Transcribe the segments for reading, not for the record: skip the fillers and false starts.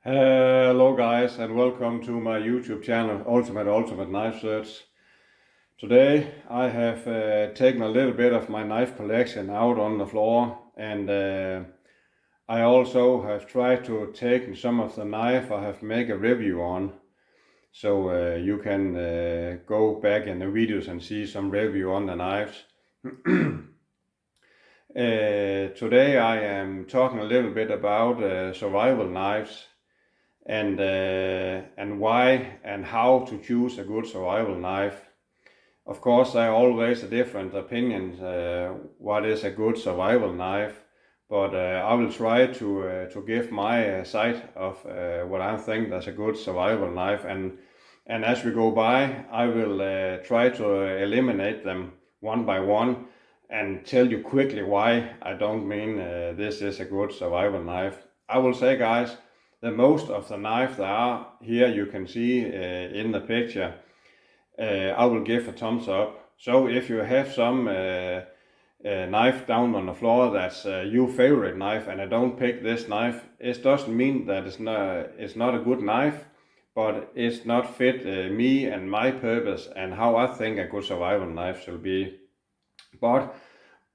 Hello guys and welcome to my YouTube channel Ultimate Knife Search. Today I have taken a little bit of my knife collection out on the floor, and I also have tried to take some of the knife I have made a review on, so you can go back in the videos and see some review on the knives. Today I am talking a little bit about survival knives and why and how to choose a good survival knife. Of course, there are always different opinions what is a good survival knife, but I will try to give my side of what I think that's a good survival knife, and as we go by, I will try to eliminate them one by one and tell you quickly why I don't mean this is a good survival knife. I will say, guys, the most of the knife that are here you can see in the picture, I will give a thumbs up. So if you have some knife down on the floor that's your favorite knife and I don't pick this knife, it doesn't mean that it's not a good knife, but it's not fit me and my purpose and how I think a good survival knife should be. But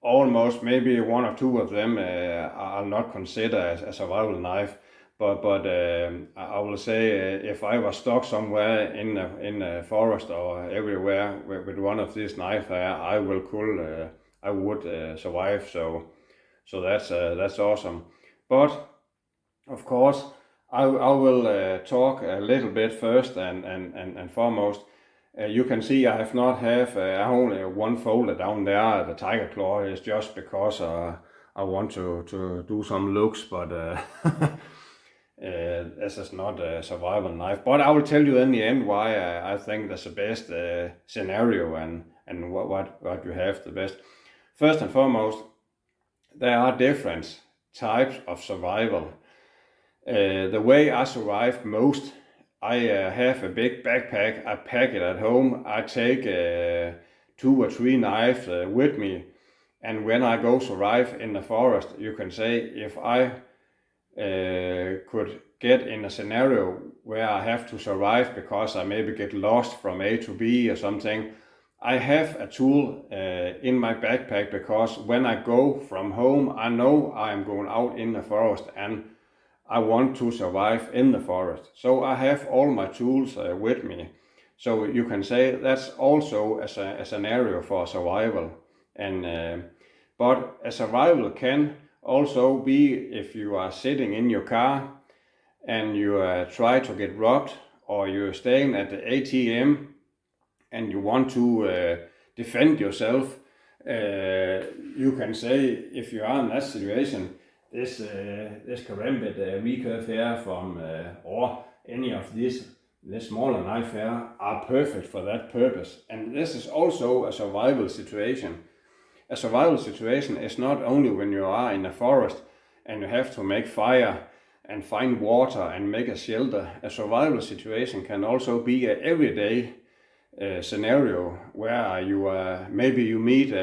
almost maybe one or two of them I'll not consider as a survival knife. But I will say if I was stuck somewhere in the forest or everywhere with one of these knives, I would survive. So that's awesome. But of course, I will talk a little bit first and foremost. You can see I have not have only one folder down there. The Tiger Claw is just because I want to do some looks, but this is not a survival knife. But I will tell you in the end why I think that's the best scenario and what you have the best. First and foremost, there are different types of survival. The way I survive most, I have a big backpack, I pack it at home, I take 2 or 3 knives with me, and when I go survive in the forest, you can say if I could get in a scenario where I have to survive because I maybe get lost from A to B or something, I have a tool in my backpack, because when I go from home, I know I am going out in the forest and I want to survive in the forest. So I have all my tools with me. So you can say that's also a scenario for survival. And but a survival can also be if you are sitting in your car and you try to get robbed, or you're staying at the ATM and you want to defend yourself. You can say, if you are in that situation, this karambit recurve here from or any of these smaller knife here are perfect for that purpose. And this is also a survival situation. A survival situation is not only when you are in the forest and you have to make fire and find water and make a shelter. A survival situation can also be an everyday scenario where you maybe you meet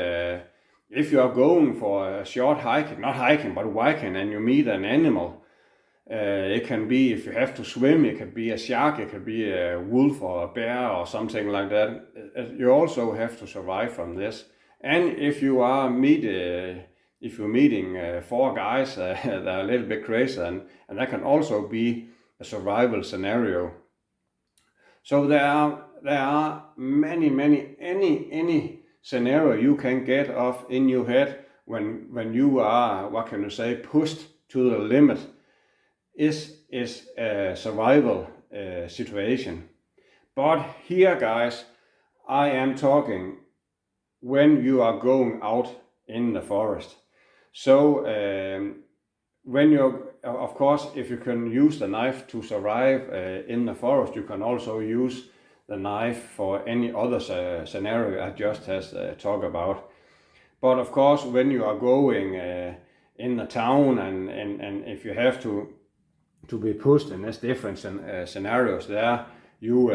if you are going for a short hike, not hiking but hiking, and you meet an animal. It can be, if you have to swim, it could be a shark, it could be a wolf or a bear or something like that. You also have to survive from this. And if you are if you're meeting 4 guys that are a little bit crazy, and that can also be a survival scenario. So there are any scenario you can get off in your head when you are, what can you say, pushed to the limit. Is a survival situation. But here, guys, I am talking when you are going out in the forest. So when you're, of course, if you can use the knife to survive in the forest, you can also use the knife for any other scenario I just has talked about. But of course, when you are going in the town and if you have to be pushed in these different scenarios there, you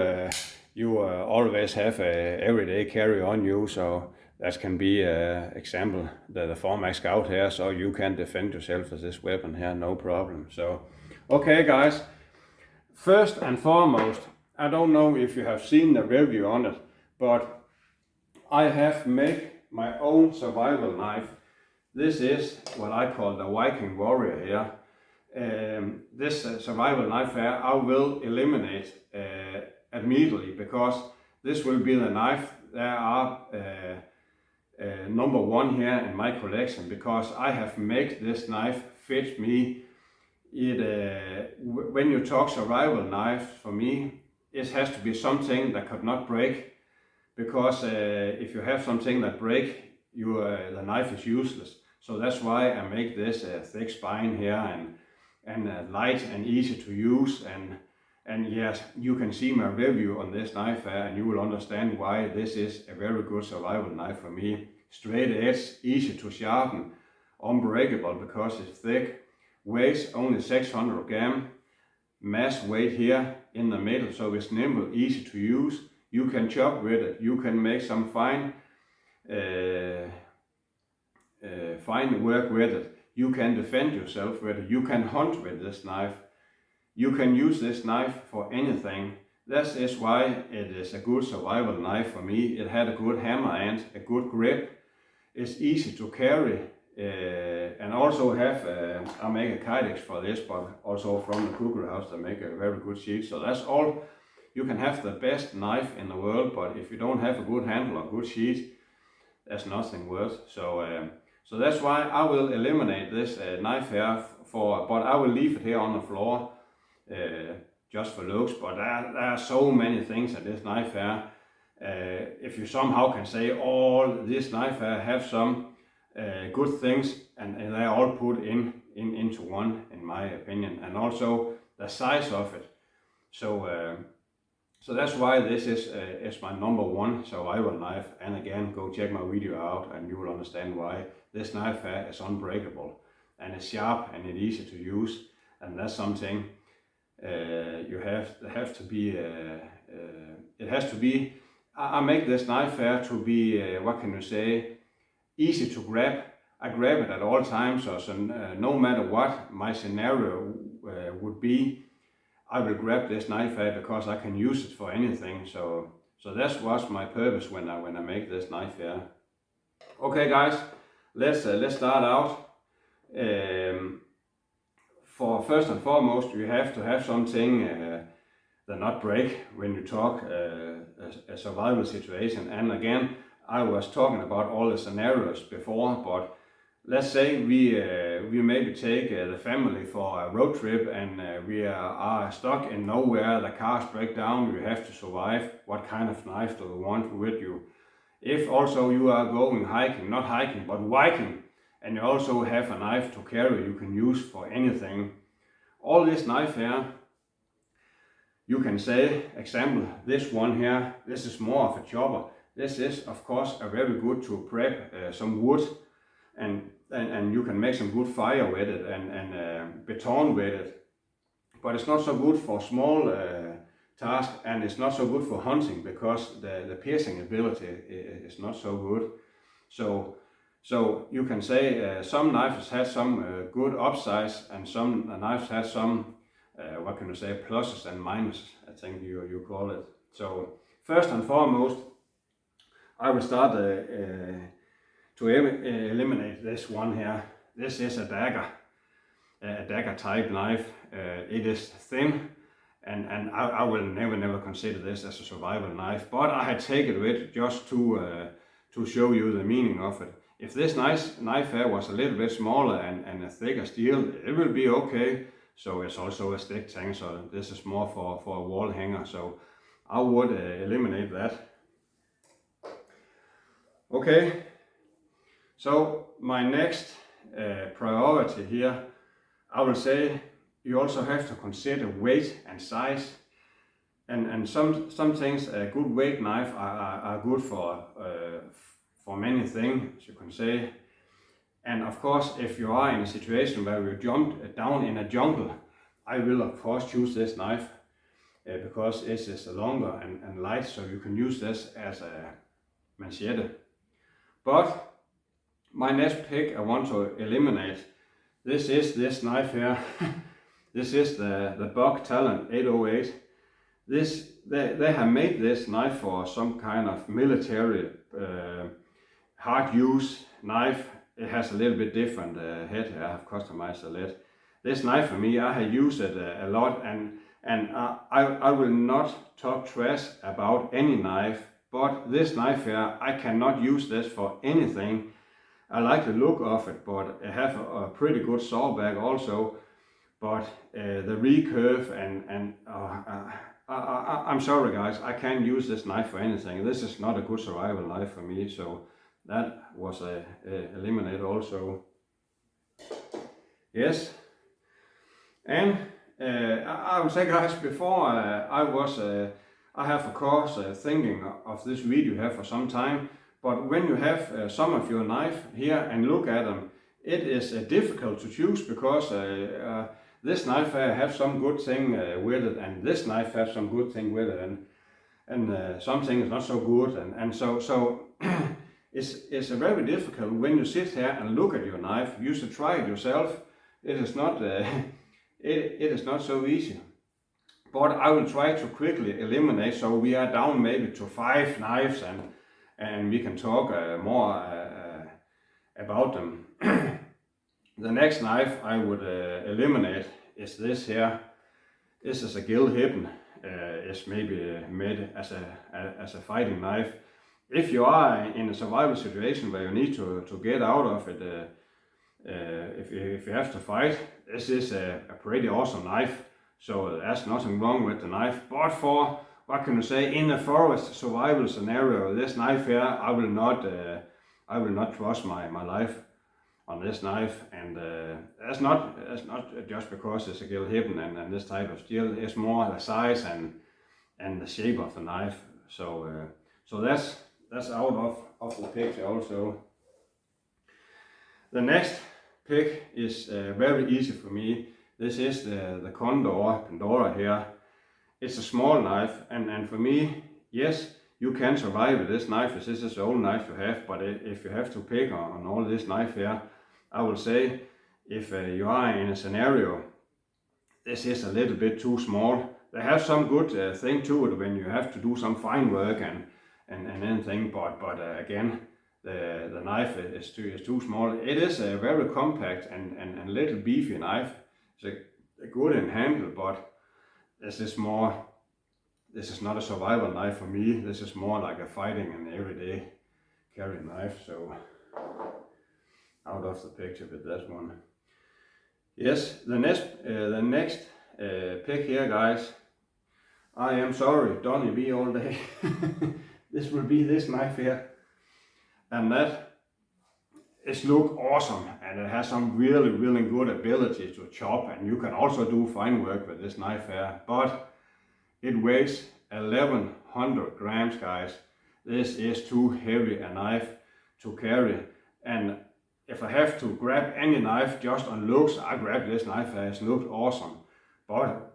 always have a everyday carry on you. So that can be example the Formax Scout here, so you can defend yourself with this weapon here, no problem. So okay, guys, First and foremost, I don't know if you have seen the review on it, but I have made my own survival knife. This is what I call the Viking Warrior here. This survival knife here I will eliminate immediately, because this will be the knife that are number one here in my collection, because I have made this knife fit me. When you talk survival knife, for me, it has to be something that could not break, because if you have something that break, the knife is useless. So that's why I make this thick spine here and light and easy to use. And yes, you can see my review on this knife and you will understand why this is a very good survival knife for me. Straight edge, easy to sharpen, unbreakable because it's thick, weighs only 600 grams, mass weight here in the middle, so it's nimble, easy to use. You can chop with it, you can make some fine work with it, you can defend yourself with it, you can hunt with this knife. You can use this knife for anything. This is why it is a good survival knife for me. It had a good hammer end, a good grip. It's easy to carry, and also have, I make a kydex for this, but also from the cookery house I make a very good sheet. So that's all. You can have the best knife in the world, but if you don't have a good handle or good sheet, that's nothing worth. So that's why I will eliminate this knife here, but I will leave it here on the floor. Just for looks, but there are so many things in this knife here. If you somehow can say all this knife here have some good things, and they are all put into one, in my opinion, and also the size of it. So that's why this is my number one survival knife. And again, go check my video out and you will understand why. This knife here is unbreakable and it's sharp and it's easy to use, and that's something it has to be. I make this knife here to be, what can you say, easy to grab. I grab it at all times, so no matter what my scenario would be, I will grab this knife here because I can use it for anything. So that was my purpose when I make this knife here. Okay guys, let's start out. For first and foremost, you have to have something that not break when you talk a survival situation. And again, I was talking about all the scenarios before, but let's say we maybe take the family for a road trip and we are stuck in nowhere, the cars break down, you have to survive. What kind of knife do you want with you? If also you are going hiking, not hiking, but Viking, and you also have a knife to carry you can use for anything. All this knife here, you can say, example, this one here, this is more of a chopper. This is of course a very good to prep some wood, and you can make some good fire with it and baton with it. But it's not so good for small tasks, and it's not so good for hunting because the piercing ability is not so good. So you can say some knives have some good upsize, and some knives have some, what can you say, pluses and minuses, I think you call it. So first and foremost, I will start to eliminate this one here. This is a dagger type knife. It is thin, and I will never consider this as a survival knife, but I had taken it just to show you the meaning of it. If this knife here was a little bit smaller and a thicker steel, it will be okay. So it's also a stick tang, so this is more for a wall hanger, so I would eliminate that. Okay, so my next priority here, I will say you also have to consider weight and size. And some things, a good weight knife are good for many things, you can say. And of course, if you are in a situation where you jump down in a jungle, I will of course choose this knife because it is longer and light, so you can use this as a machete. But my next pick I want to eliminate, this is this knife here. This is the Buck Talent 808. They have made this knife for some kind of military hard use knife. It has a little bit different head. I have customized a little. This knife for me, I have used it a lot, and I will not talk trash about any knife, but this knife here, I cannot use this for anything. I like the look of it, but it have a pretty good saw back also. But the recurve I'm sorry guys, I can't use this knife for anything. This is not a good survival knife for me, so that was eliminated also. Yes, and I would say guys, before I have of course thinking of this video here for some time, but when you have some of your knife here and look at them, it is difficult to choose, because this knife have some good thing with it, and this knife have some good thing with it, and something is not so good, and so it's very difficult when you sit here and look at your knife. You should try it yourself. It is not it is not so easy, but I will try to quickly eliminate, so we are down maybe to 5 knives, and we can talk more about them. The next knife I would eliminate is this here. This is a Gilhibben. It's maybe made as a fighting knife. If you are in a survival situation where you need to get out of it, if you have to fight, this is a pretty awesome knife. So there's nothing wrong with the knife. But for, what can you say, in a forest survival scenario, this knife here, I will not trust my life on this knife, and that's not just because it's a Gilhibben and this type of steel. It's more the size and the shape of the knife. So that's out of the picture also. The next pick is very easy for me. This is the Condor Pandora here. It's a small knife, and for me, yes, you can survive with this knife. This is the old knife you have, but if you have to pick on all this knife here, I will say, if you are in a scenario, this is a little bit too small. They have some good thing to it when you have to do some fine work and anything, but again, the knife is too small. It is a very compact and little beefy knife. It's a good in handle, but this is not a survival knife for me. This is more like a fighting and everyday carry knife. So out of the picture with that one. Yes, the next pick here, guys. I am sorry, Donny B all day. This will be this knife here, and that it looks awesome, and it has some really good ability to chop, and you can also do fine work with this knife here. But it weighs 1100 grams, guys. This is too heavy a knife to carry, and if I have to grab any knife just on looks, I grab this knife as it looks awesome. But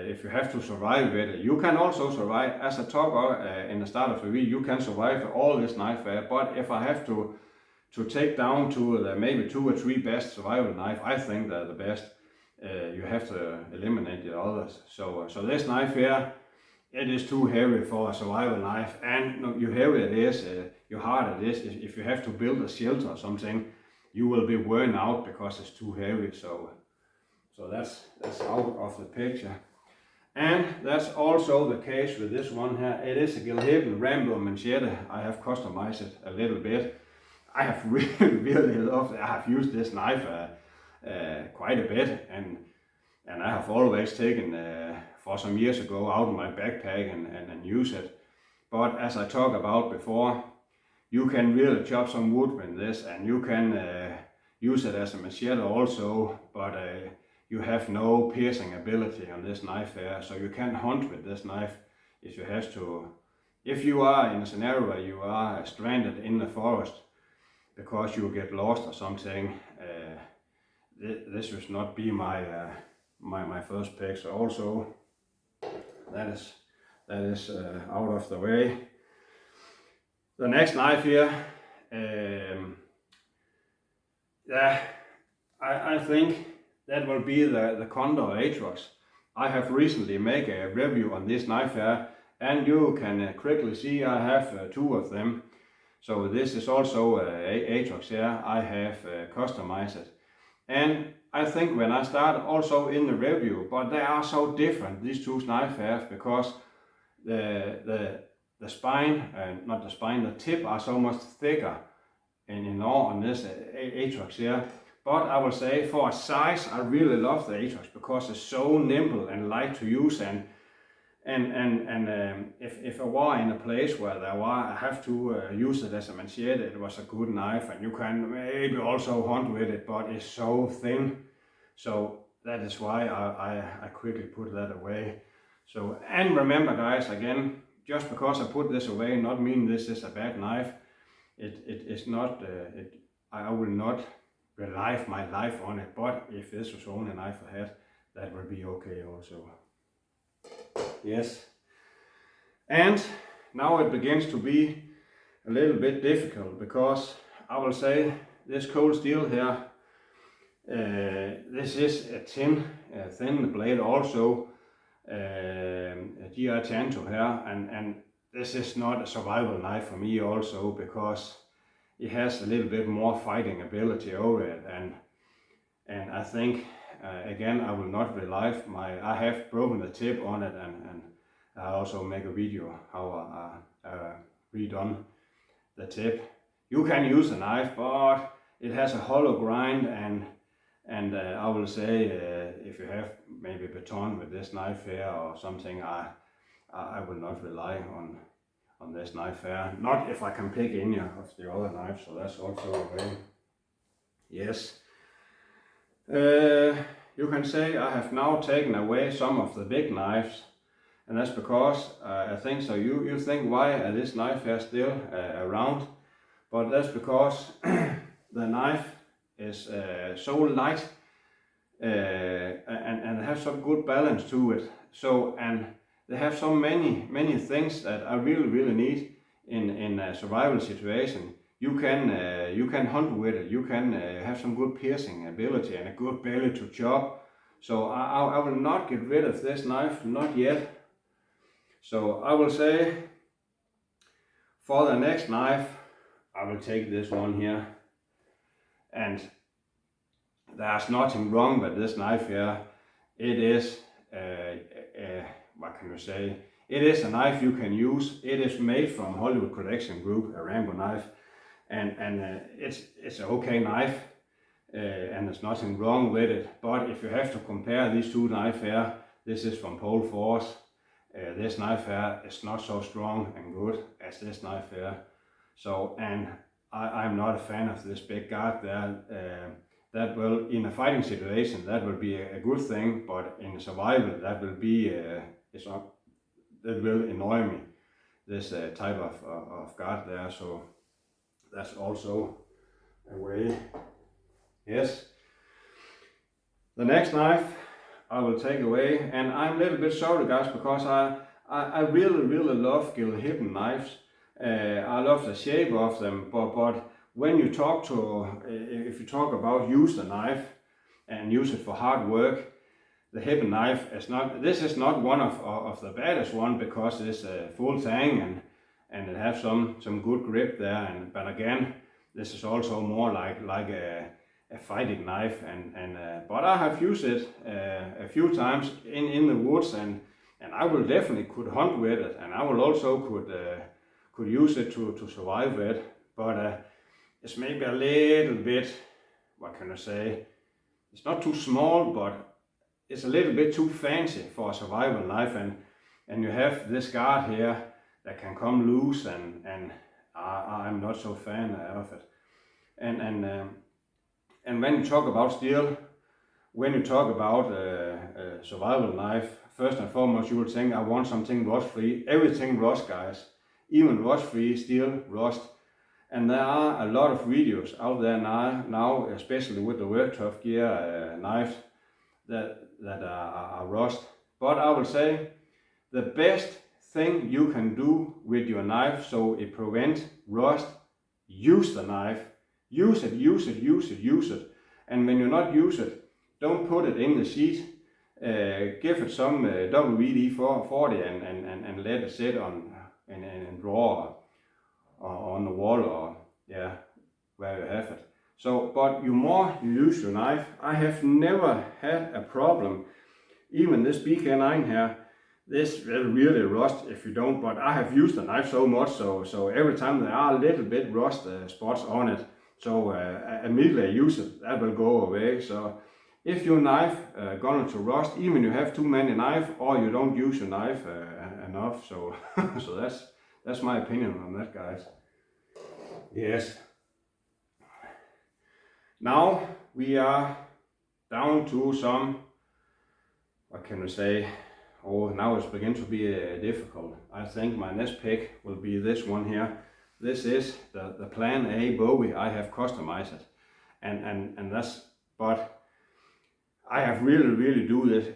if you have to survive with it, you can also survive. As I talked in the start of the video, you can survive all this knife there. But if I have to take down to the maybe 2 or 3 best survival knife, I think they're the best. You have to eliminate the others. So this knife here, it is too heavy for a survival knife, and you heavy it is, you hard it is. If you have to build a shelter or something, you will be worn out because it's too heavy. So that's out of the picture. And that's also the case with this one here. It is a Gilhibben Rambo Manchette. I have customized it a little bit. I have really loved it. I have used this knife quite a bit, and I have always taken for some years ago out of my backpack and use it. But as I talked about before, you can really chop some wood with this, and you can use it as a machete also, but you have no piercing ability on this knife here, so you can hunt with this knife if you have to. If you are in a scenario where you are stranded in the forest because you get lost or something, this will not be my my first pick. So also that is out of the way. The next knife here, yeah, I think that will be the Condor Atrox. I have recently made a review on this knife here, and you can quickly see I have two of them. So this is also Atrox here. I have customized it. And I think when I start also in the review, but they are so different, these two knife hairs, because the spine, not the spine, the tip are so much thicker in all on this Atrox here. But I will say for a size, I really love the Atrox because it's so nimble and light to use, and if I were in a place where I have to use it as a machete, it was a good knife, and you can maybe also hunt with it, but it's so thin. So that is why I quickly put that away. So, and remember guys, again, just because I put this away, not mean this is a bad knife. It is not, I will not rely my life on it, but if this was only a knife I had, that would be okay also. Yes, and now it begins to be a little bit difficult, because I will say this cold steel here, this is a thin blade also, a GI Tanto here, and this is not a survival knife for me also, because it has a little bit more fighting ability over it, and I think again I will not rely I have broken the tip on it, and I also make a video how I redone the tip. You can use a knife, but it has a hollow grind, and I will say if you have maybe baton with this knife here or something, I will not rely on this knife here. Not if I can pick any of the other knives, so that's also a way. Yes. You can say I have now taken away some of the big knives, and that's because I think so. You think why this knife here still around, but that's because the knife is so light and have some good balance to it. So, and they have so many things that I really need in a survival situation. You can hunt with it. You can have some good piercing ability and a good belly to chop. So I will not get rid of this knife, not yet. So I will say for the next knife, I will take this one here. And there's nothing wrong with this knife here. It is, what can you say? It is a knife you can use. It is made from Hollywood Collection Group, a Rambo knife. And it's an okay knife, and there's nothing wrong with it. But if you have to compare these two knives here, this is from Pole Force. This knife here is not so strong and good as this knife here. So, and I'm not a fan of this big guard there. That will, in a fighting situation, that will be a good thing, but in survival, that will be that will annoy me. This type of guard there. So that's also a way. Yes. The next knife I will take away, and I'm a little bit sorry guys, because I really love Gil Hibben knives. I love the shape of them, but when you talk if you talk about use the knife and use it for hard work, the Hibben knife is not. This is not one of the baddest one, because it's a full tang and it has some good grip there. But again, this is also more like a fighting knife, but I have used it a few times in the woods, and I will definitely could hunt with it, and I will also could use it to survive with. But it's maybe a little bit, what can I say? It's not too small, but it's a little bit too fancy for a survival knife, and you have this guard here that can come loose, and I'm not so fan of it. And when you talk about steel, when you talk about a survival knife, first and foremost you will think I want something rust free. Everything rust guys, even rust free steel rust. And there are a lot of videos out there now especially with the Work Tough Gear knives that are rust. But I will say the best thing you can do with your knife so it prevents rust, use the knife. Use it. And when you not use it, don't put it in the sheet. Give it some WD-40 and let it sit on in a drawer or on the wall, or yeah, where you have it. So, but you more you use your knife, I have never had a problem. Even this BK9 here, this will really rust if you don't, but I have used the knife so much, so every time there are a little bit rust spots on it, so immediately I use it, that will go away. So if your knife going to rust, even you have too many knives or you don't use your knife enough, so so that's my opinion on that, guys. Yes. Now we are down to some, what can we say? Oh, now it's beginning to be difficult. I think my next pick will be this one here. This is the Plan A Bowie. I have customized it, and that's, but I have really do this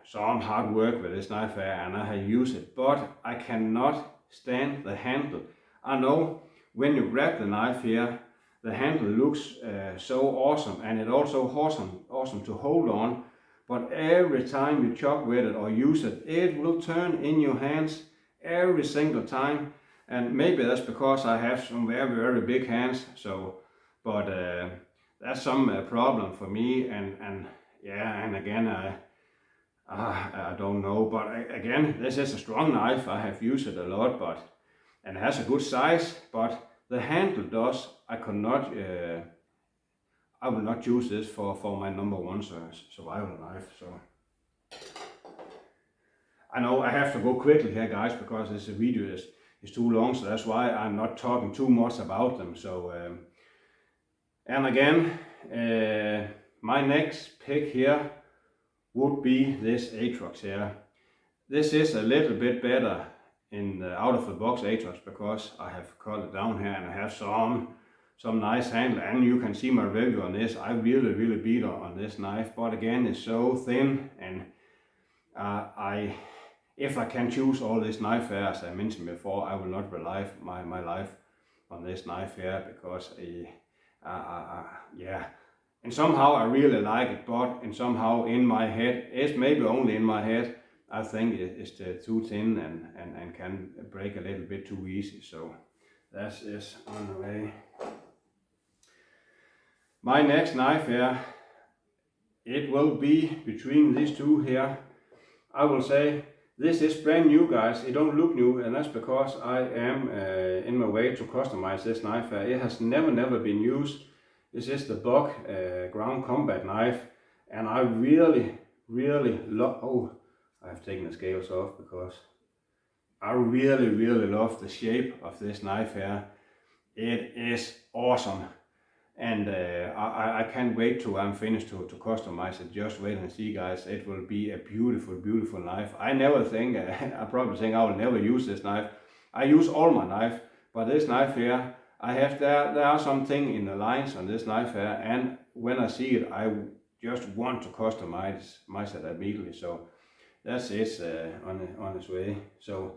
some hard work with this knife here, and I have used it, but I cannot stand the handle. I know when you grab the knife here, the handle looks so awesome, and it also awesome to hold on. But every time you chop with it or use it, it will turn in your hands every single time. And maybe that's because I have some very big hands. So, but that's some problem for me. And yeah, and again, I don't know. But again, this is a strong knife. I have used it a lot, but and it has a good size. But the handle does. I will not use this for my number one survival knife. So I know I have to go quickly here, guys, because this video is too long, so that's why I'm not talking too much about them. So and again, my next pick here would be this Atrox here. This is a little bit better in the out of the box Atrox because I have cut it down here and I have some nice handle, and you can see my review on this. I really beat on this knife, but again, it's so thin, and if I can choose all this knife here, as I mentioned before, I will not rely my life on this knife here, because yeah, and somehow I really like it, but and somehow in my head, it's maybe only in my head, I think it's too thin and can break a little bit too easy. So that is on the way. My next knife here, it will be between these two here. I will say this is brand new, guys. It don't look new, and that's because I am in my way to customize this knife here. It has never been used. This is the Buck ground combat knife, and I really love. Oh, I have taken the scales off because I really love the shape of this knife here. It is awesome. And I can't wait till I'm finished to customize it. Just wait and see, guys. It will be a beautiful knife. I never think, I probably think I will never use this knife. I use all my knife, but this knife here, I have there are something in the lines on this knife here, and when I see it, I just want to customize it immediately. So that's it on its way. So,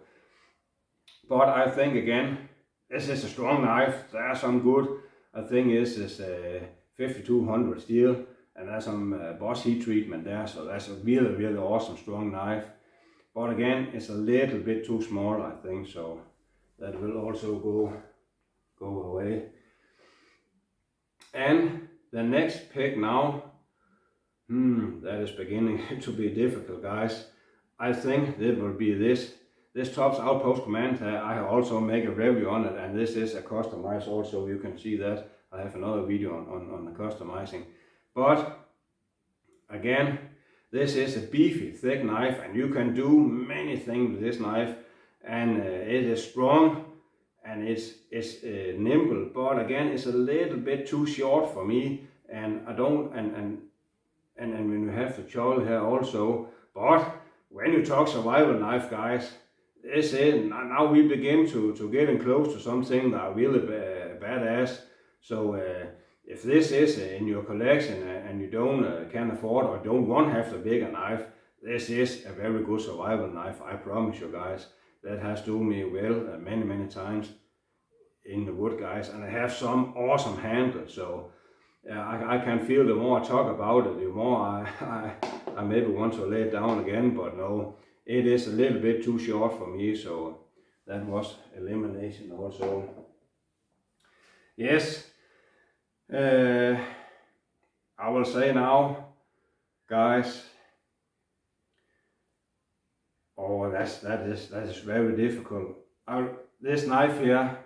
but I think again, this is a strong knife. There are some good. The thing is 5200 steel, and there's some Bosch heat treatment there, so that's a really awesome strong knife. But again, it's a little bit too small, I think, so that will also go away. And the next pick now, that is beginning to be difficult, guys. I think that will be this Tops Outpost Command. I have also made a review on it, and this is a customized also. You can see that I have another video on the customizing. But again, this is a beefy, thick knife, and you can do many things with this knife. And it is strong, and it's nimble. But again, it's a little bit too short for me, and I don't. And when you have the choil here also. But when you talk survival knife, guys, this is now we begin to getting close to something that are really badass. So if this is in your collection and you don't can afford or don't want to have the bigger knife, this is a very good survival knife. I promise you, guys. That has done me well many times in the wood, guys, and I have some awesome handles. So I can feel the more I talk about it, the more I maybe want to lay it down again, but no, it is a little bit too short for me, so that was elimination also. Yes, I will say now, guys, oh, that is very difficult. This knife here,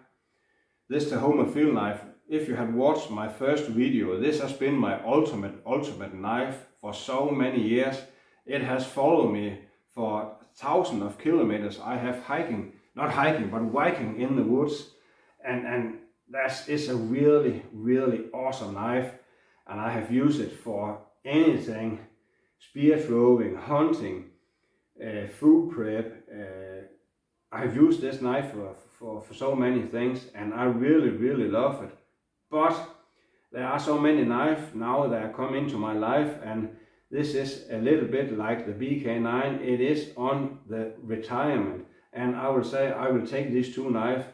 this Tahoma Field knife, if you had watched my first video, this has been my ultimate knife for so many years. It has followed me for thousands of kilometers. I have not hiking, but hiking in the woods, and that is a really awesome knife, and I have used it for anything: spear throwing, hunting, food prep. I have used this knife for so many things, and I really love it. But there are so many knives now that come into my life, and this is a little bit like the BK9. It is on the retirement, and I will say I will take these two knives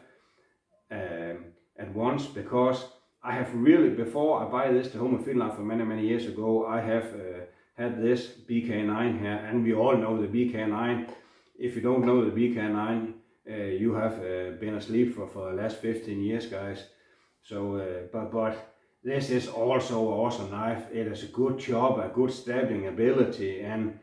at once, because I have really, before I buy this Tahoma Field knife for many years ago, I have had this BK9 here, and we all know the BK9. If you don't know the BK9, you have been asleep for the last 15 years, guys. So, but this is also an awesome knife. It is a good job, a good stabbing ability, and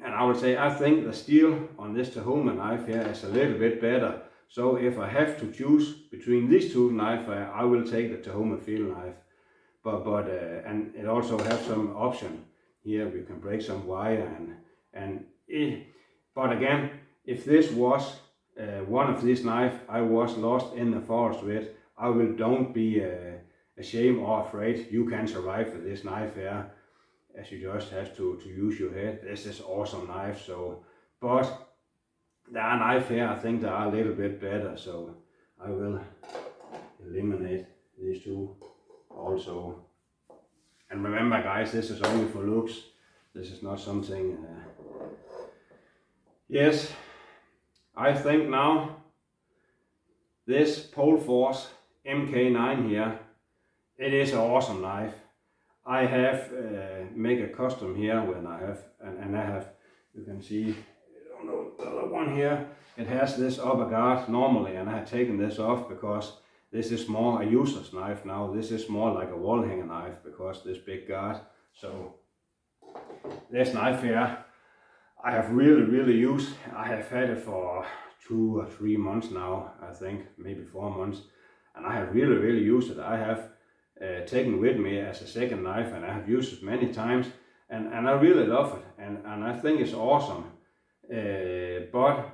I would say I think the steel on this Tahoma knife here is a little bit better. So if I have to choose between these two knives, I will take the Tahoma Field knife. But and it also has some option here. We can break some wire but again, if this was one of these knives I was lost in the forest with, don't be ashamed or afraid. You can survive with this knife here, as you just have to use your head. This is awesome knife. So, but there are knives here I think that are a little bit better. So I will eliminate these two also. And remember, guys, this is only for looks. This is not something. Yes, I think now this Polforce MK9 here, it is an awesome knife. I have make a custom here when I have, and I have, you can see, I don't know, the other one here, it has this upper guard normally, and I have taken this off because this is more a user's knife now. This is more like a wall hanger knife because this big guard. So this knife here, I have really used. I have had it for 2 or 3 months now, I think, maybe 4 months, and I have really used it. I have taken with me as a second knife, and I have used it many times, and I really love it, and I think it's awesome. But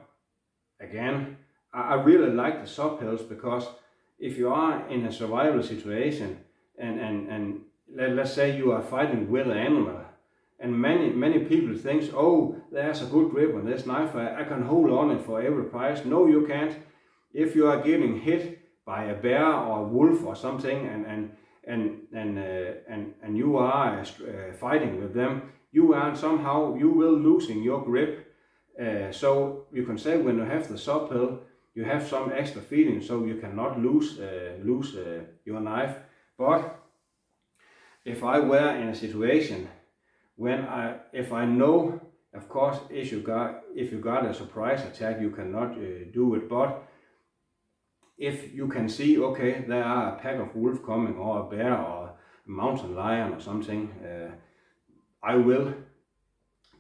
again, I really like the subhills, because if you are in a survival situation and let's say you are fighting with an animal, and many people think, oh, there's a good grip on this knife, I can hold on it for every price. No, you can't. If you are getting hit by a bear or a wolf or something, and you are fighting with them, you will losing your grip. So you can say when you have the subhill, you have some extra feeling, so you cannot lose your knife. But if I were in a situation if I know, of course, if you got a surprise attack, you cannot do it. But if you can see, okay, there are a pack of wolves coming, or a bear, or a mountain lion, or something, I will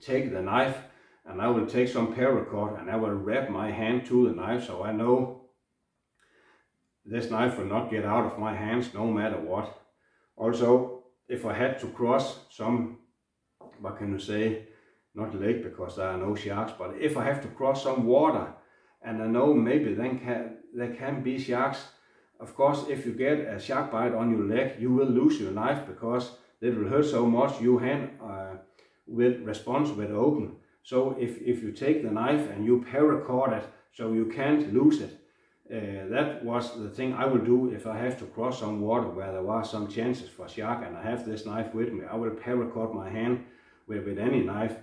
take the knife, and I will take some paracord, and I will wrap my hand to the knife, so I know this knife will not get out of my hands no matter what. Also, if I had to cross some, what can you say, not lake because there are no sharks, but if I have to cross some water, and I know maybe then there can be sharks, of course, if you get a shark bite on your leg, you will lose your knife, because it will hurt so much your hand with open. So if you take the knife and you paracord it so you can't lose it, that was the thing I will do if I have to cross some water where there are some chances for shark, and I have this knife with me. I will paracord my hand with any knife,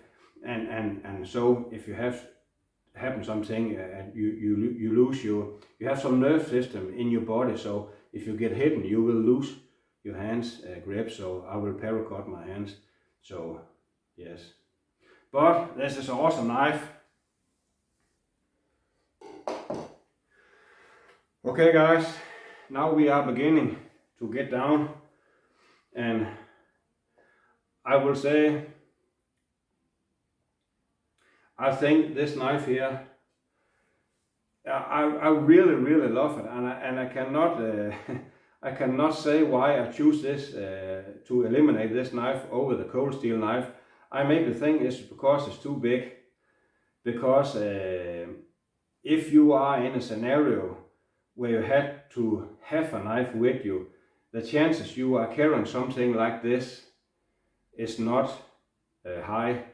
and so if you happen something and you lose you have some nerve system in your body, so if you get hit, you will lose your hands grip, so I will paracord my hands. So yes, but this is an awesome knife. Okay guys, now we are beginning to get down, and I will say I think this knife here, I really love it, and I cannot I cannot say why I choose this to eliminate this knife over the cold steel knife. I maybe think it's because it's too big, because if you are in a scenario where you had to have a knife with you, the chances you are carrying something like this is not high.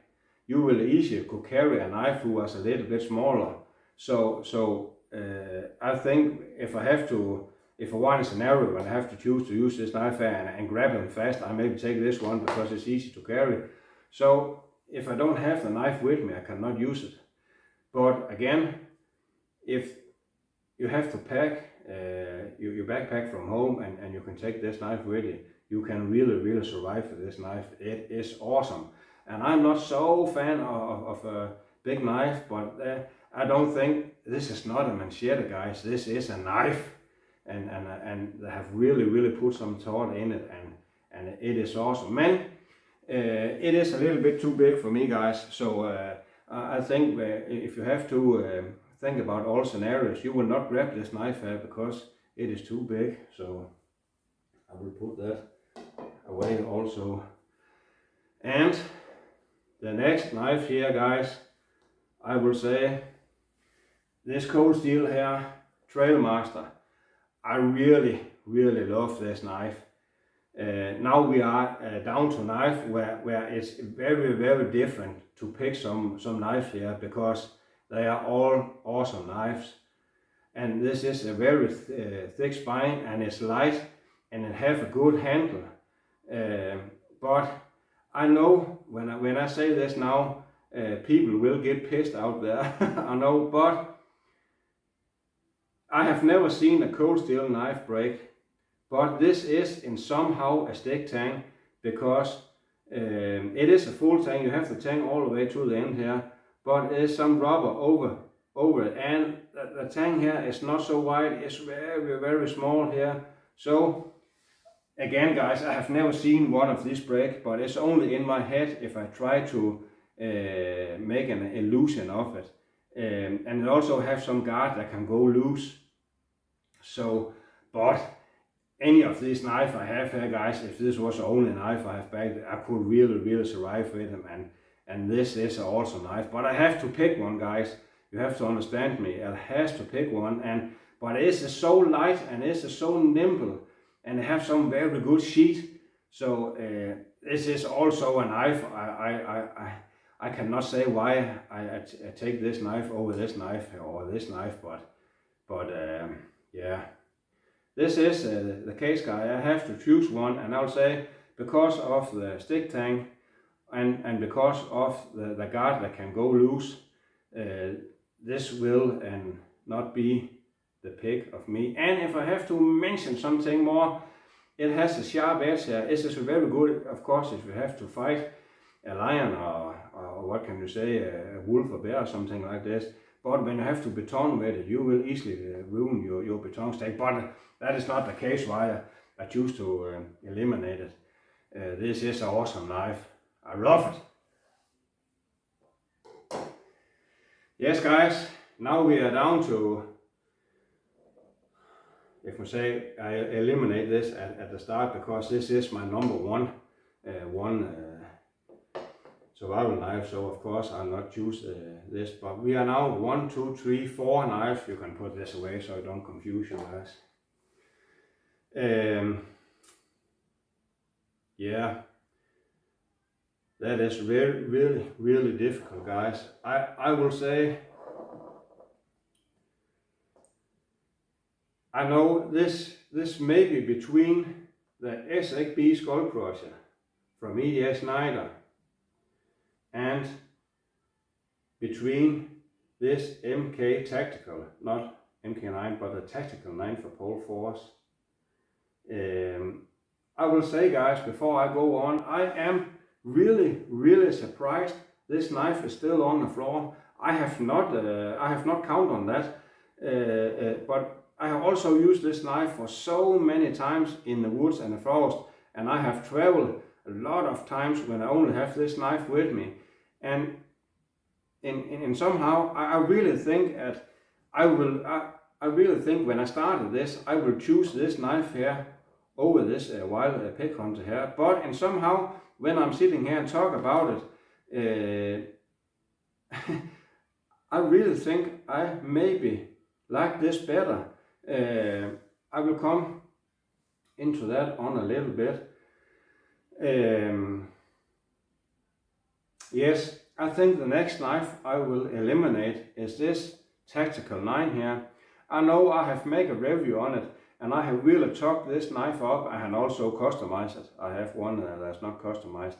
You will easily could carry a knife who was a little bit smaller. So I think if I want a scenario when I have to choose to use this knife and grab them fast, I maybe take this one because it's easy to carry. So if I don't have the knife with me, I cannot use it. But again, if you have to pack your backpack from home and you can take this knife with you, you can really survive with this knife. It is awesome. And I'm not so fan of a big knife, but I don't think this is not a manchetta, guys. This is a knife, and they have really put some thought in it, and it is awesome. Man, it is a little bit too big for me, guys. So I think if you have to think about all scenarios, you will not grab this knife because it is too big. So I will put that away also. And the next knife here, guys, I will say this cold steel here, Trailmaster. I really love this knife. Now we are down to knife where it's very different to pick some knives here, because they are all awesome knives. And this is a very thick spine, and it's light, and it have a good handle. But I know when I say this now, people will get pissed out there. I know, but I have never seen a cold steel knife break. But this is in somehow a stick tang, because it is a full tang. You have the tang all the way to the end here, but there's some rubber over it, and the tang here is not so wide. It's very small here. So again, guys, I have never seen one of these break, but it's only in my head if I try to make an illusion of it. And it also have some guard that can go loose. So, but any of these knives I have here, guys, if this was the only knife I have back, I could really survive with them. And this is an awesome knife. But I have to pick one, guys. You have to understand me. I have to pick one. But it is so light, and it is so nimble, and it have some very good sheath. So this is also a knife. I cannot say why I take this knife over this knife or this knife, but yeah. This is the case, guy. I have to choose one, and I'll say because of the stick tang and because of the guard that can go loose, this will not be the pick of me. And if I have to mention something more, it has a sharp edge here. It is very good, of course, if you have to fight a lion or what can you say, a wolf or bear or something like this. But when you have to baton with it, you will easily ruin your baton stake. But that is not the case why I choose to eliminate it. This is an awesome knife. I love it. Yes, guys, now we are down to, if we say, I eliminate this at the start, because this is my number one survival knife, so of course I'll not choose this. But we are now 1, 2, 3, 4 knives. You can put this away so I don't confuse you guys. Yeah, that is really difficult, guys. I will say, I know this may be between the SXB Skull Crusher from EDS Snyder and between this MK Tactical, not MK9, but the Tactical 9 for Pole Force. I will say, guys, before I go on, I am really surprised this knife is still on the floor. I have not counted on that, but I have also used this knife for so many times in the woods and the forest, and I have traveled a lot of times when I only have this knife with me, and in somehow I really think that I really think when I started this I will choose this knife here over this wild pig hunter here, but and somehow when I'm sitting here and talk about it, I really think I maybe like this better. I will come into that on a little bit. Yes, I think the next knife I will eliminate is this Tactical 9 here. I know I have made a review on it, and I have really tucked this knife up. I have also customized it. I have one that's not customized.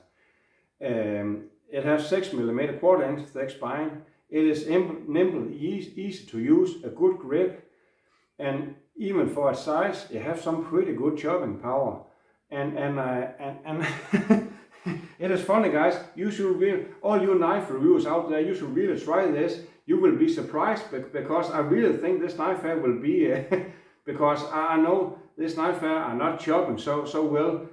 It has 6mm 1/4 inch thick spine. It is nimble, easy to use, a good grip, and even for its size, it has some pretty good chopping power. And it is funny, guys. You should really, all you knife reviewers out there, you should really try this. You will be surprised because I really think this knife here will be, because I know this knife here are not chopping so well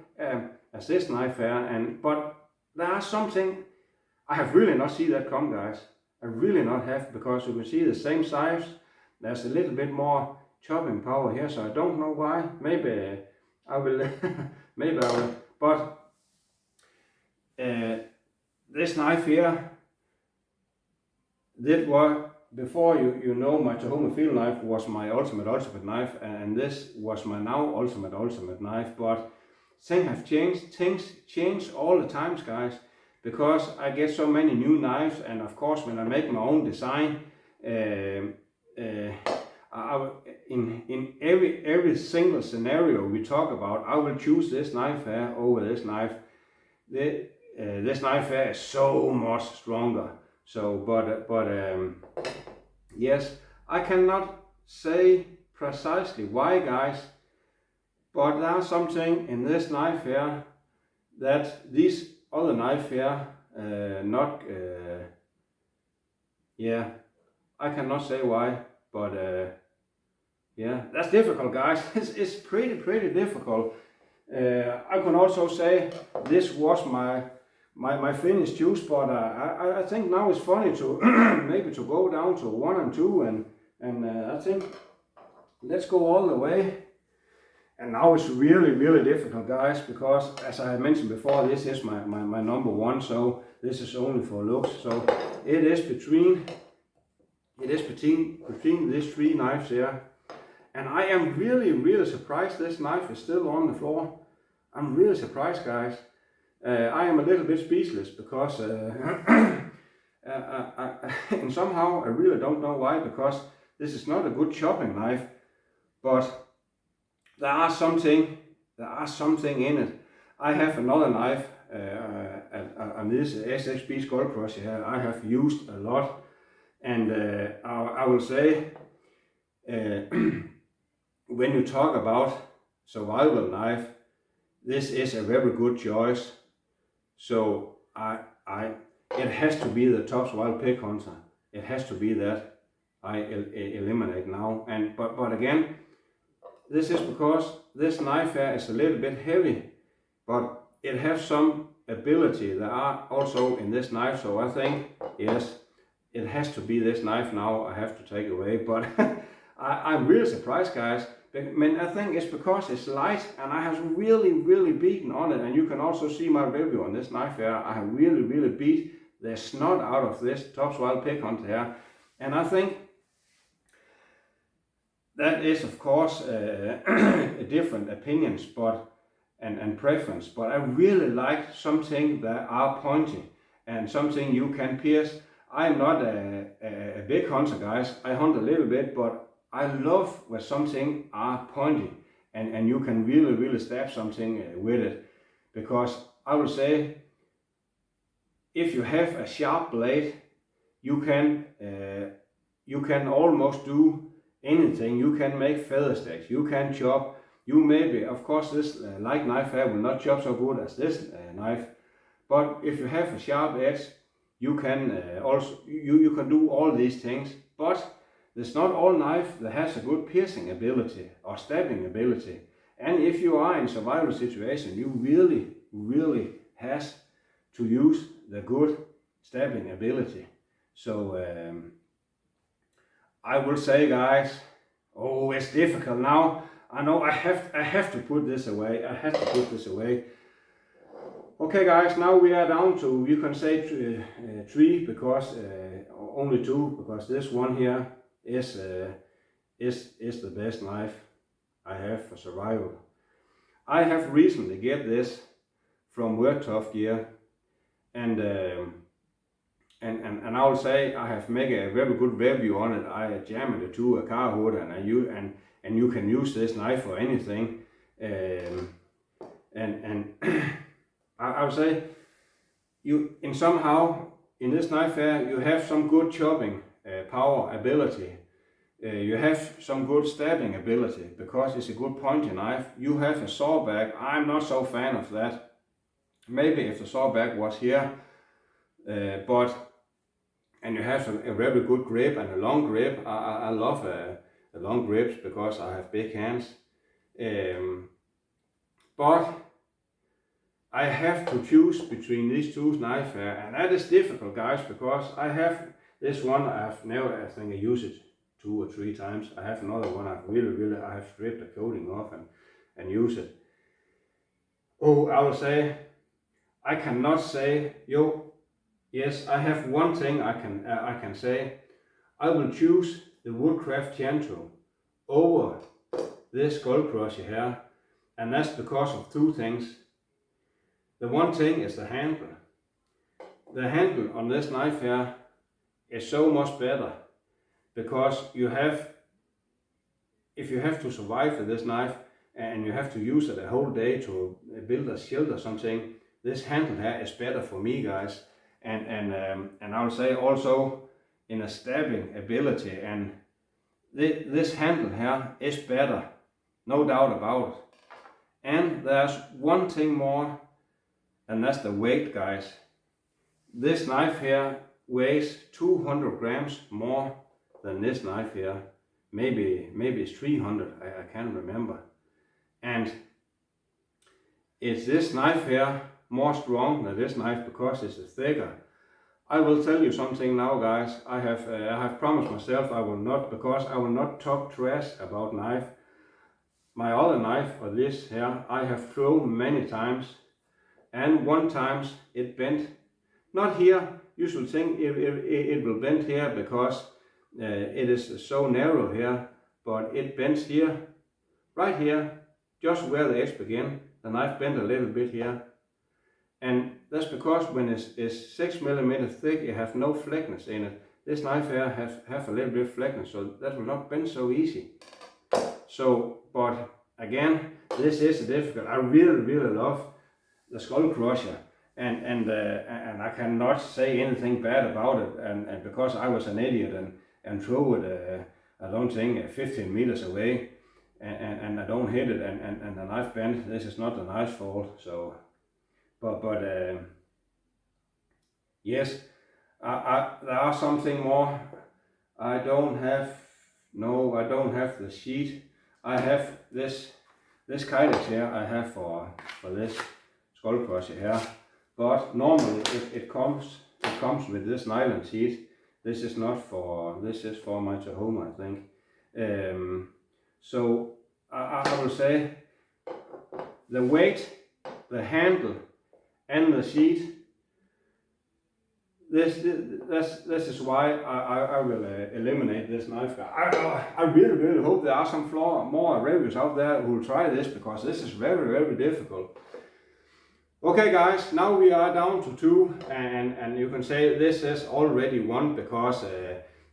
as this knife here, but there are something I have really not seen that come, guys. I really not have, because you can see the same size. There's a little bit more chopping power here, so I don't know why. Maybe I will, maybe I will, but this knife here, that was before you know my Tahoma Field knife was my ultimate knife, and this was my now ultimate knife. But things have changed. Things change all the times, guys, because I get so many new knives, and of course when I make my own design, in every single scenario we talk about, I will choose this knife here over this knife. This knife here is so much stronger. So, but yes, I cannot say precisely why, guys, but there's something in this knife here that these other knife here not. Yeah, I cannot say why, but yeah, that's difficult, guys. It's pretty difficult. I can also say this was my finished use, but I think now it's funny to maybe to go down to 1 and 2, and I think let's go all the way. And now it's really difficult, guys, because as I mentioned before, this is my number 1, so this is only for looks. So it is between these 3 knives here, and I am really surprised this knife is still on the floor. I'm really surprised, guys. I am a little bit speechless because and somehow I really don't know why, because this is not a good chopping knife, but there are something in it. I have another knife, and this SXB Skull Crusher here I have used a lot, and I will say when you talk about survival knife, this is a very good choice. So it has to be the Tops Wild Pig Hunter. It has to be that I eliminate now. And but again, this is because this knife here is a little bit heavy, but it has some ability that are also in this knife. So I think yes, it has to be this knife now. I have to take away, but I'm really surprised, guys. I think it's because it's light, and I have really beaten on it, and you can also see my review on this knife here. I have really beat the snot out of this Tops Wild Pig Hunter here, and I think that is of course different opinions, but and preference. But I really like something that are pointy and something you can pierce. I'm not a big hunter, guys. I hunt a little bit, but I love when something are pointy and you can really stab something with it, because I would say if you have a sharp blade, you can almost do anything. You can make feather stacks, you can chop, You maybe, of course, this light knife here will not chop so good as this knife, but if you have a sharp edge, you can also you can do all these things. But there's not all knife that has a good piercing ability or stabbing ability. And if you are in survival situation, you really has to use the good stabbing ability. So I will say, guys, oh, it's difficult now. I know I have to put this away. I have to put this away. Okay, guys, now we are down to, you can say 3 because only 2, because this one here is the best knife I have for survival. I have recently get this from Work Tough Gear, and I will say I have made a very good review on it. I jammed it to a car hood, and you can use this knife for anything. I would say you somehow in this knife here you have some good chopping power ability. You have some good stabbing ability because it's a good pointy knife. You have a saw back. I'm not so fan of that. Maybe if the saw back was here, and you have a very good grip and a long grip. I love the long grips because I have big hands. But I have to choose between these 2 knives here, and that is difficult, guys, because I have this one. I think I use it 2 or 3 times. I have another one I have stripped the coating off and use it. Oh, I will say, I cannot say, yes, I have one thing I can say. I will choose the Woodcraft Tianto over this Skull Crusher here, and that's because of 2 things. The one thing is the handle. The handle on this knife here is so much better, because if you have to survive with this knife and you have to use it a whole day to build a shield or something, this handle here is better for me, guys. And I will say also in a stabbing ability, and this handle here is better, no doubt about it. And there's one thing more, and that's the weight, guys. This knife here weighs 200 grams more than this knife here. Maybe it's 300, I can't remember. And is this knife here more strong than this knife because it's thicker? I will tell you something now, guys. I have promised myself I will not talk trash about knife. My other knife, or this here, I have thrown many times, and one time it bent. Not here. You should think it will bend here because it is so narrow here, but it bends here, right here, just where the edge begins. The knife bent a little bit here, and that's because when it's 6 millimeter thick, it has no fleckness in it. This knife here have a little bit of fleckness, so that will not bend so easy. So, but again, this is difficult. I really love the Skull Crusher, and I cannot say anything bad about it. And because I was an idiot and threw it, I don't think 15 meters away, and I don't hit it, and the knife bent. This is not the knife's fault. So, but yes, there are something more. I don't have the sheet. I have this Kydex here. I have for this Skull Crusher here, but normally it comes with this nylon sheet. This is for my Tahoma, I think. So I will say the weight, the handle, and the sheet. This is why I will eliminate this knife. I really hope there are some more reviews out there who will try this, because this is very difficult. Okay, guys, now we are down to 2, and you can say this is already 1 because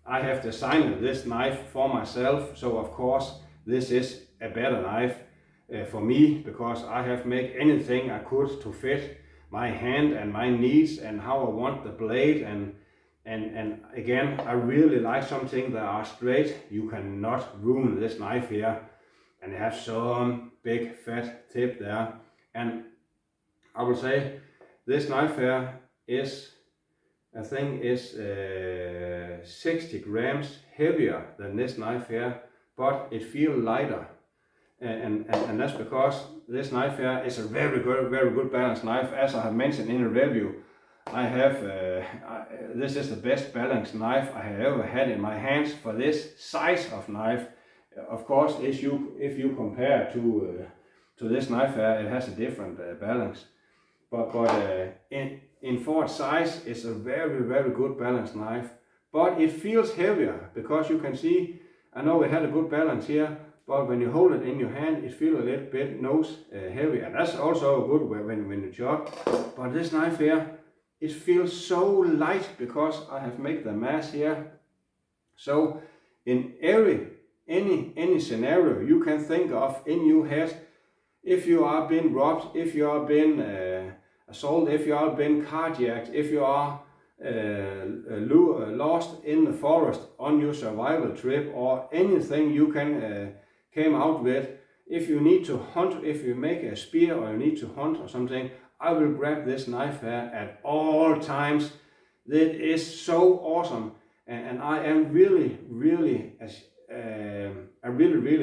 I have designed this knife for myself. So of course this is a better knife for me, because I have made anything I could to fit my hand and my needs and how I want the blade, and again, I really like something that are straight. You cannot ruin this knife here, and it has some big fat tip there. And I will say this knife here is, I think is 60 grams heavier than this knife here, but it feels lighter. And that's because this knife here is a very good balanced knife. As I have mentioned in a review, I have this is the best balanced knife I have ever had in my hands for this size of knife. Of course, if you compare to this knife here, it has a different balance. But for its size, it's a very good balanced knife. But it feels heavier because you can see, I know it had a good balance here, but when you hold it in your hand, it feels a little bit nose heavy, and that's also good when you chop. But this knife here, it feels so light because I have made the mass here. So in any scenario you can think of in your head, if you are being robbed, if you are being assaulted, if you are being carjacked, if you are lost in the forest on your survival trip, or anything you can came out with, if you need to hunt, if you make a spear or you need to hunt or something, I will grab this knife here at all times. That is so awesome, and I am really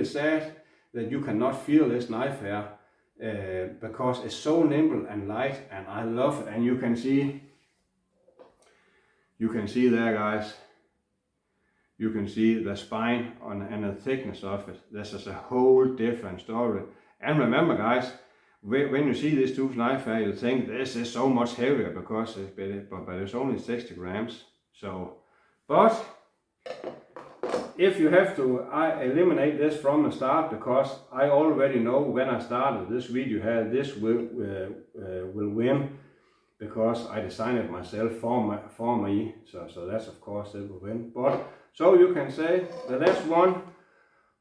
sad that you cannot feel this knife here, because it's so nimble and light, and I love it. And you can see there, guys, you can see the spine and the thickness of it. This is a whole different story. And remember, guys, when you see this tooth knife here, you think this is so much heavier because it's only 60 grams. So, but if you have to, I eliminate this from the start, because I already know when I started this video here, this will win, because I designed it myself for me. So that's, of course, it will win. But so you can say the last one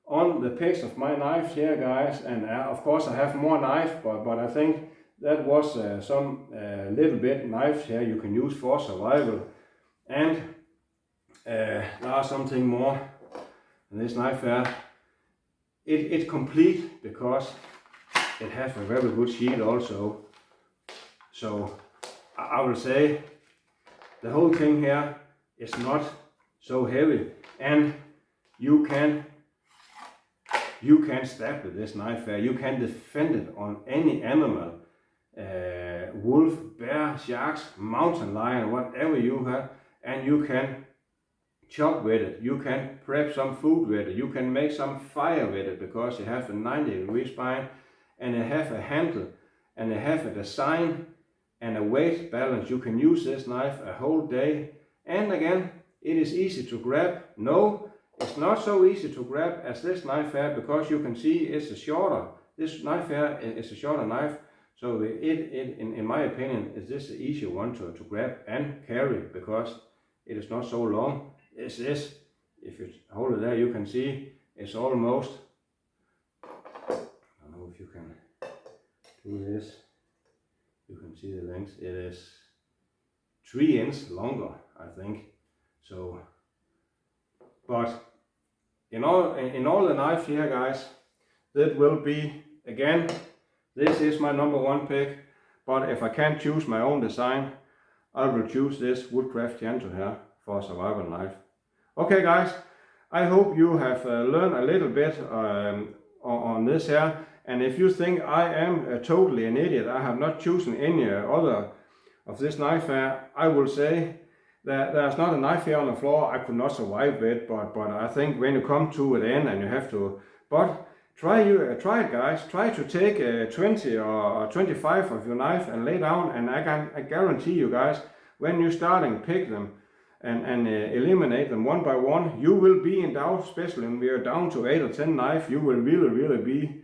on the picks of my knives here, guys. And of course I have more knife, but I think that was some little bit knives here you can use for survival. And there are something more. And this knife here, it's complete because it has a very good shield also. So I will say the whole thing here is not so heavy, and you can stab with this knife here. You can defend it on any animal, wolf, bear, sharks, mountain lion, whatever you have, and you can chop with it. You can prep some food with it. You can make some fire with it, because you have a 90-degree spine, and it have a handle, and it have a design and a weight balance. You can use this knife a whole day. And again, it is easy to grab. No, it's not so easy to grab as this knife here, because you can see it's a shorter. This knife here is a shorter knife. So in my opinion, is this the easier one to grab and carry, because it is not so long. This is, if you hold it there, you can see it's almost, I don't know if you can do this. You can see the length. It is 3 inches longer, I think. So, but in all the knives here, guys, that will be, again, this is my #1 pick. But if I can't choose my own design, I will choose this Woodcraft Janto here for a survival knife. Okay, guys, I hope you have learned a little bit on this here. And if you think I am totally an idiot, I have not chosen any other of this knife here, I will say that there's not a knife here on the floor I could not survive with. But I think when you come to the end and you have to, but try it, guys. Try to take 20 or 25 of your knife and lay down, and I guarantee you, guys, when you're starting, pick them and eliminate them one by one. You will be in doubt, especially when we are down to 8 or 10 knives. You will really be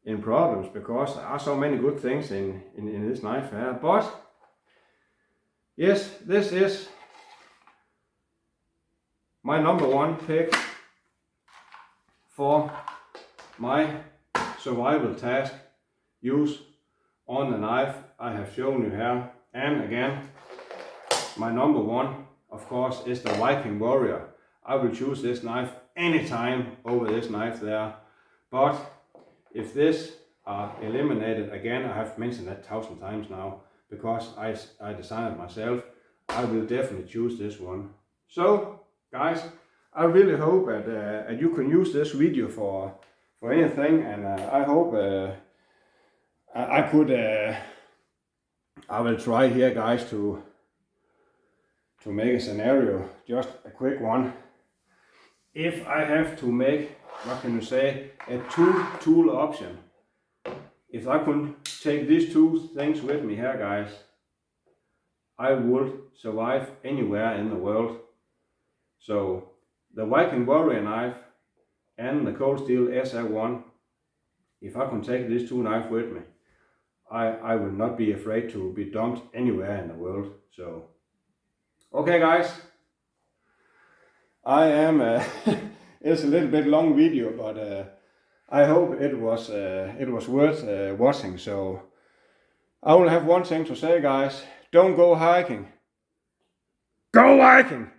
in problems, because there are so many good things in this knife here. But yes, this is my #1 pick for my survival task use on the knife I have shown you here. And again, my #1, of course, is the Viking Warrior. I will choose this knife anytime over this knife there. But if this are eliminated, again, I have mentioned that 1,000 times now, because I designed it myself, I will definitely choose this one. So, guys, I really hope that you can use this video for anything, and I hope I could. I will try here, guys, to make a scenario, just a quick one. If I have to make, what can you say, a tool option. If I could take these two things with me here, guys, I would survive anywhere in the world. So the Viking Warrior knife and the Cold Steel SR1, if I can take these two knives with me, I will not be afraid to be dumped anywhere in the world. So, okay, guys, I am. It's a little bit long video, but I hope it was worth watching. So I only have one thing to say, guys: don't go hiking. Go Viking!